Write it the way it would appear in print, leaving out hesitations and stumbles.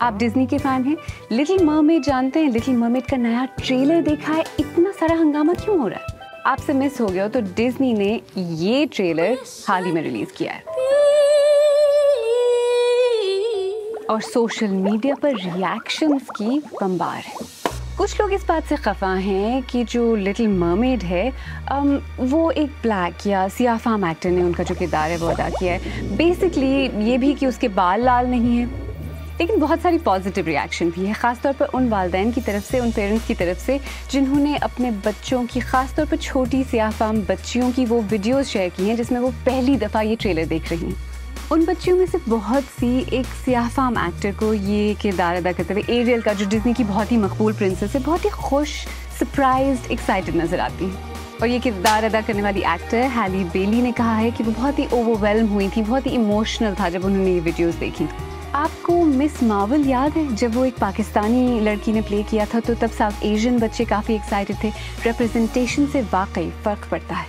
आप डिज्नी के फैन हैं? लिटिल मरमेड जानते हैं? लिटिल मरमेड का नया ट्रेलर देखा है? इतना सारा हंगामा क्यों हो रहा है? आपसे मिस हो गया तो डिज्नी ने ये ट्रेलर हाल ही में रिलीज किया है और सोशल मीडिया पर रिएक्शंस की बम्बार है। कुछ लोग इस बात से खफा हैं कि जो लिटिल मरमेड है वो एक ब्लैक या सियाफाम एक्टर ने उनका जो किरदार है वो अदा किया है। बेसिकली ये भी कि उसके बाल लाल नहीं है। लेकिन बहुत सारी पॉजिटिव रिएक्शन भी है, ख़ासतौर पर उन वालिदैन की तरफ से, उन पेरेंट्स की तरफ से जिन्होंने अपने बच्चों की, ख़ासतौर पर छोटी सियाफाम बच्चियों की वो वीडियोस शेयर की हैं जिसमें वो पहली दफ़ा ये ट्रेलर देख रही हैं। उन बच्चियों में से बहुत सी एक सियाफाम एक्टर को ये किरदार अदा करते हुए, एरियल का जो डिज्नी की बहुत ही मकबूल प्रिंसेस है, बहुत ही खुश, सरप्राइज्ड, एक्साइटेड नज़र आती हैं। और ये किरदार अदा करने वाली एक्टर हैली बेली ने कहा है कि वो बहुत ही ओवरवेल्म हुई थी, बहुत ही इमोशनल था जब उन्होंने ये वीडियोस देखी। आपको मिस मार्वल याद है? जब वो एक पाकिस्तानी लड़की ने प्ले किया था तो तब साउथ एशियन बच्चे काफ़ी एक्साइटेड थे। रिप्रेजेंटेशन से वाकई फ़र्क पड़ता है।